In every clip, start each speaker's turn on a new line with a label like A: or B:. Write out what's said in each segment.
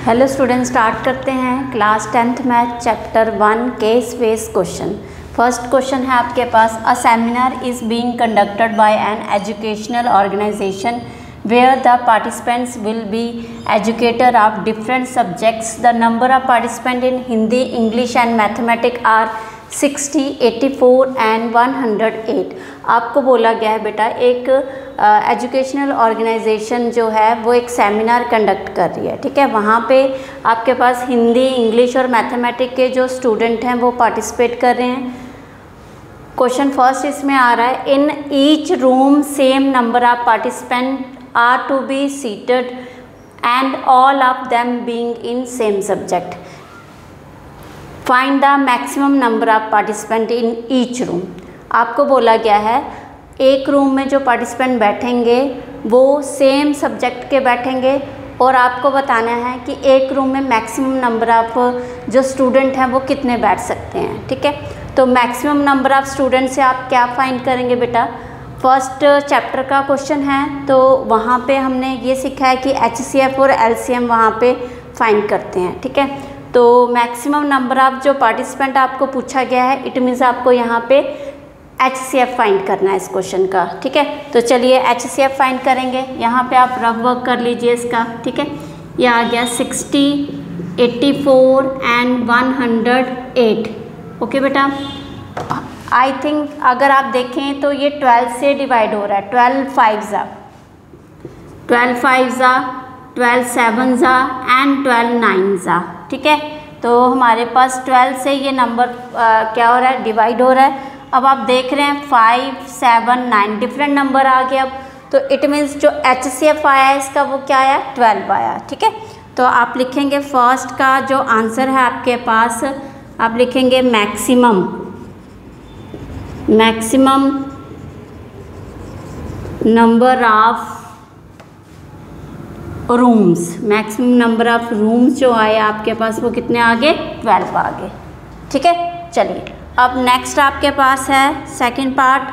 A: Hello student, start करते हैं class 10th math chapter 1 case based question. First question है आपके पास, a seminar is being conducted by an educational organisation where the participants will be educator of different subjects. The number of participants in Hindi, English and Mathematics are 60, 84 and 108. आपको बोला गया है बेटा एक educational organisation जो है वो एक सेमिनार कंडक्ट कर रही है, ठीक है। वहाँ पे आपके पास हिंदी, इंग्लिश और मैथमेटिक्स के जो स्टूडेंट हैं वो पार्टिसिपेट कर रहे हैं। क्वेश्चन फर्स्ट इसमें आ रहा है, in each room same number of participant are to be seated and all of them being in same subject. Find the maximum number of participant in each room. आपको बोला गया है एक रूम में जो पार्टिसिपेंट बैठेंगे वो सेम सब्जेक्ट के बैठेंगे और आपको बताना है कि एक रूम में मैक्सिमम नंबर ऑफ जो स्टूडेंट हैं वो कितने बैठ सकते हैं, ठीक है। तो मैक्सिमम नंबर ऑफ स्टूडेंट से आप क्या फाइंड करेंगे बेटा, फर्स्ट चैप्टर का क्वेश्चन है तो वहाँ पे हमने ये सीखा है कि HCF और LCM वहाँ पे फाइंड करते हैं, ठीक है। तो मैक्सिमम नंबर ऑफ जो पार्टिसिपेंट आपको पूछा गया है, इट मीन्स आपको यहाँ पे HCF फाइंड करना है इस क्वेश्चन का, ठीक है। तो चलिए HCF फाइंड करेंगे। यहाँ पे आप रफ वर्क कर लीजिए इसका, ठीक है। ये आ गया 60, 84 एंड 108। ओके बेटा, आई थिंक अगर आप देखें तो ये 12 से डिवाइड हो रहा है। 12 5 ज़ा, 12 5 ज़ा, 12 7 ज़ा एंड 12 9 ज़ा, ठीक है। तो हमारे पास 12 से ये नंबर क्या हो रहा है, डिवाइड हो रहा है। अब आप देख रहे हैं 5 7 9 डिफरेंट नंबर आ गया। अब तो इट मीन्स जो HCF आया है इसका वो क्या आया, 12 आया, ठीक है। तो आप लिखेंगे फर्स्ट का जो आंसर है आपके पास, आप लिखेंगे maximum number of rooms. Maximum number of rooms जो आए आपके पास वो कितने आ गए, 12 आ गए, ठीक है। चलिए अब नेक्स्ट आपके पास है सेकंड पार्ट,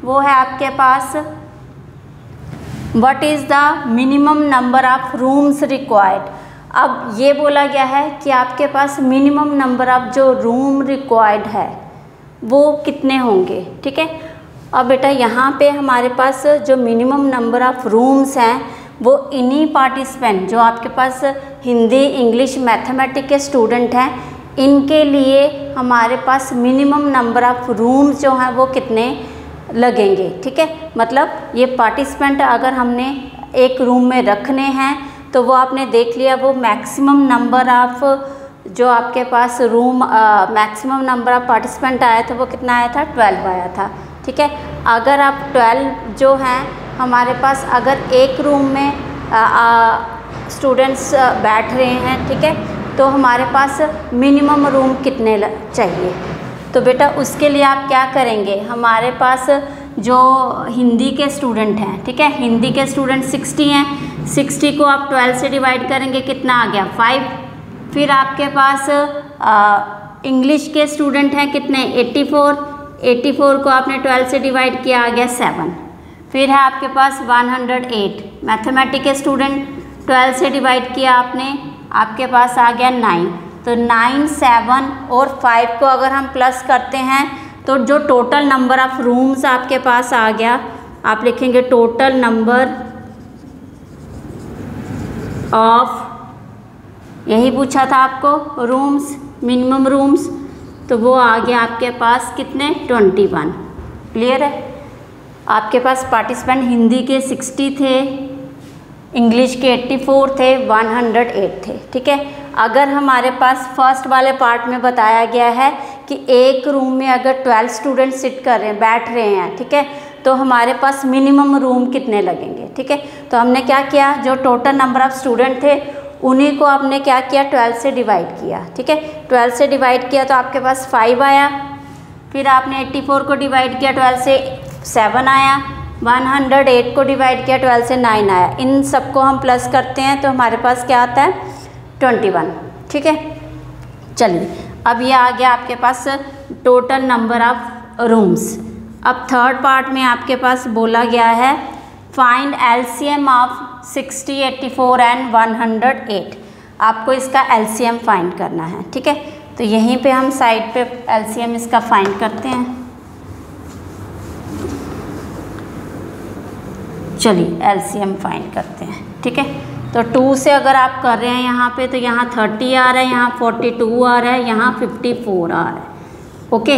A: वो है आपके पास what is the minimum number of rooms required. अब ये बोला गया है कि आपके पास मिनिमम नंबर ऑफ जो रूम रिक्वायर्ड है वो कितने होंगे, ठीक है। अब बेटा यहाँ पे हमारे पास जो मिनिमम नंबर ऑफ रूम्स हैं वो इन्हीं पार्टिसिपेंट जो आपके पास हिंदी, इंग्लिश, मैथमेटिक्स के स्टूडेंट हैं, इनके लिए हमारे पास मिनिमम नंबर ऑफ रूम्स जो हैं वो कितने लगेंगे, ठीक है। मतलब ये पार्टिसिपेंट अगर हमने एक रूम में रखने हैं तो वो आपने देख लिया, वो मैक्सिमम नंबर ऑफ जो आपके पास room maximum number of participant आया था वो कितना आया था, 12 आया था, ठीक है। अगर आप 12 जो हैं हमारे पास, अगर एक रूम में स्टूडेंट्स बैठ रहे हैं, ठीक है, तो हमारे पास मिनिमम रूम कितने चाहिए। तो बेटा उसके लिए आप क्या करेंगे, हमारे पास जो हिंदी के स्टूडेंट हैं, ठीक है, हिंदी के स्टूडेंट 60 हैं, 60 को आप 12 से डिवाइड करेंगे, कितना आ गया 5। फिर आपके पास इंग्लिश के स्टूडेंट हैं कितने, 84, 84 को आपने 12 से डिवाइड किया, आ गया 7। फिर है आपके पास 108 मैथमेटिक्स के स्टूडेंट, 12 से डिवाइड किया आपने, आपके पास आ गया 9। तो 9 7 और 5 को अगर हम प्लस करते हैं तो जो टोटल नंबर ऑफ रूम्स आपके पास आ गया, आप लिखेंगे टोटल नंबर ऑफ, यही पूछा था आपको रूम्स, मिनिमम रूम्स, तो वो आ गया आपके पास कितने, 21। क्लियर है। आपके पास पार्टिसिपेंट हिंदी के 60 थे, इंग्लिश के 84 थे, 108 थे, ठीक है। अगर हमारे पास फर्स्ट वाले पार्ट में बताया गया है कि एक रूम में अगर 12 स्टूडेंट सिट कर रहे हैं, बैठ रहे हैं, ठीक है, तो हमारे पास मिनिमम रूम कितने लगेंगे, ठीक है। तो हमने क्या किया, जो टोटल नंबर ऑफ स्टूडेंट थे उन्हीं को आपने क्या किया, 12 से डिवाइड किया, ठीक है। 12 से डिवाइड किया तो आपके पास 5 आया। फिर आपने 84 को डिवाइड किया, 12 से 7 आया। 108 को डिवाइड किया, 12 से 9 आया। इन सबको हम प्लस करते हैं तो हमारे पास क्या आता है, 21, ठीक है। चलिए अब ये आ गया आपके पास टोटल नंबर ऑफ रूम्स। अब थर्ड पार्ट में आपके पास बोला गया है फाइंड LCM ऑफ 60, 84 एंड 108। आपको इसका एलसीएम फाइंड करना है, ठीक है। तो यहीं पे हम साइड पे एलसीएम इसका फाइंड करते हैं। चलिए एलसीएम फाइंड करते हैं, ठीक है। तो 2 से अगर आप कर रहे हैं यहाँ पे, तो यहाँ 30 आ रहा है, यहाँ 42 आ रहा है, यहाँ 54 आ रहा है, ओके।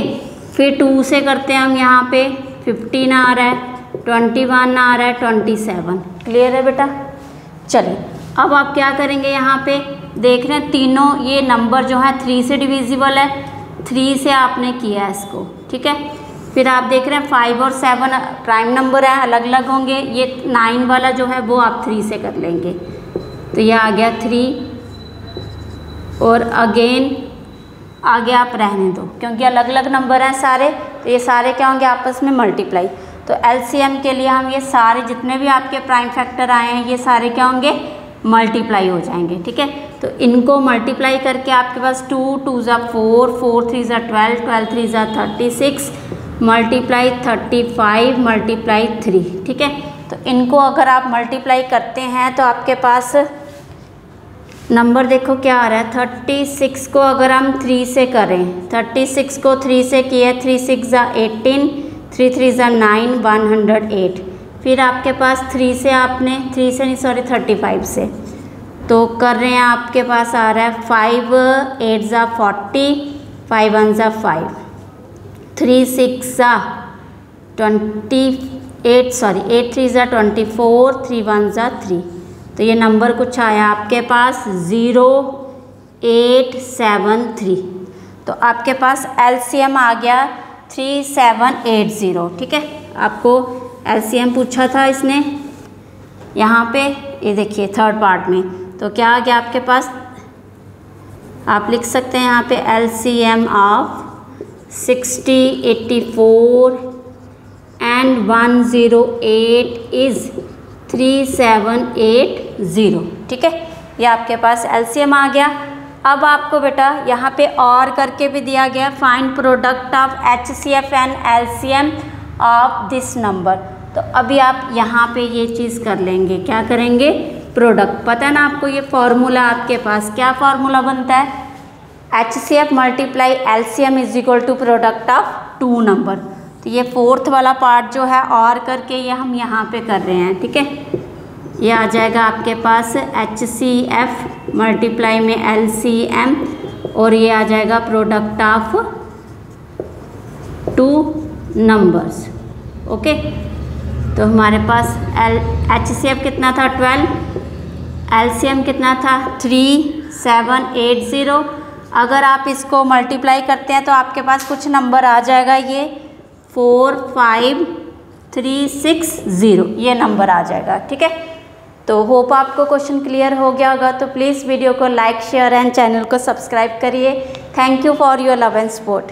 A: फिर 2 से करते हैं हम, यहाँ पे 15 आ रहा है, 21 आ रहा है, 27। क्लियर है बेटा। चलिए अब आप क्या करेंगे, यहाँ पे देख रहे हैं तीनों ये नंबर जो है 3 से डिविजिबल है, 3 से आपने किया है इसको, ठीक है। फिर आप देख रहे हैं 5 और 7 प्राइम नंबर है, अलग अलग होंगे। ये 9 वाला जो है वो आप 3 से कर लेंगे, तो ये आ गया 3। और अगेन आगे आप रहने दो, क्योंकि अलग अलग नंबर हैं सारे, तो ये सारे क्या होंगे आपस में मल्टीप्लाई। तो एलसीएम के लिए हम ये सारे जितने भी आपके प्राइम फैक्टर आए हैं ये सारे क्या होंगे, मल्टीप्लाई हो जाएंगे, ठीक है। तो इनको मल्टीप्लाई करके आपके पास 2 2 ज़ा 4, 4 3 ज़ा 12, 12 3 ज़ा 36, मल्टीप्लाई 35, मल्टीप्लाई 3, ठीक है। तो इनको अगर आप मल्टीप्लाई करते हैं तो आपके पास नंबर देखो क्या आ रहा है। 36 को अगर हम 3 से करें, 36 को 3 से किया, 3 6 ज़ा 18, 3 3 ज़ा 9, 108। फिर आपके पास 3 से आपने 3 से नहीं सॉरी 35 से तो कर रहे हैं, आपके पास आ रहा है 5 8 ज़ा 40, 5 1 ज़ा 5, 3 6 ज़ा 28 सॉरी 8 3 ज़ा 24, 3 1 ज़ा 3। तो ये नंबर कुछ आया आपके पास 0873। तो आपके पास एलसीएम आ गया 3780, ठीक है। आपको एलसीएम पूछा था इसने यहाँ पे, ये देखिए थर्ड पार्ट में। तो क्या आ गया आपके पास, आप लिख सकते हैं यहाँ पे एलसीएम ऑफ 60, 84 एंड 108 इज़ 3780, ठीक है। ये आपके पास एलसीएम आ गया। अब आपको बेटा यहाँ पे और करके भी दिया गया, find product of HCF and LCM of this number. तो अभी आप यहाँ पे ये चीज़ कर लेंगे, क्या करेंगे, प्रोडक्ट। पता है ना आपको ये फॉर्मूला, आपके पास क्या फॉर्मूला बनता है, HCF multiply LCM is equal to product of 2 number. तो ये 4th वाला पार्ट जो है और करके ये हम यहाँ पे कर रहे हैं, ठीक है। ये आ जाएगा आपके पास HCF मल्टीप्लाई में LCM, और ये आ जाएगा प्रोडक्ट ऑफ 2 नंबर्स, ओके। तो हमारे पास HCF कितना था 12, LCM कितना था 3780। अगर आप इसको मल्टीप्लाई करते हैं तो आपके पास कुछ नंबर आ जाएगा, ये 45360 ये नंबर आ जाएगा, ठीक है। तो होप आपको क्वेश्चन क्लियर हो गया होगा। तो प्लीज़ वीडियो को लाइक, शेयर एंड चैनल को सब्सक्राइब करिए। Thank you for your love and support.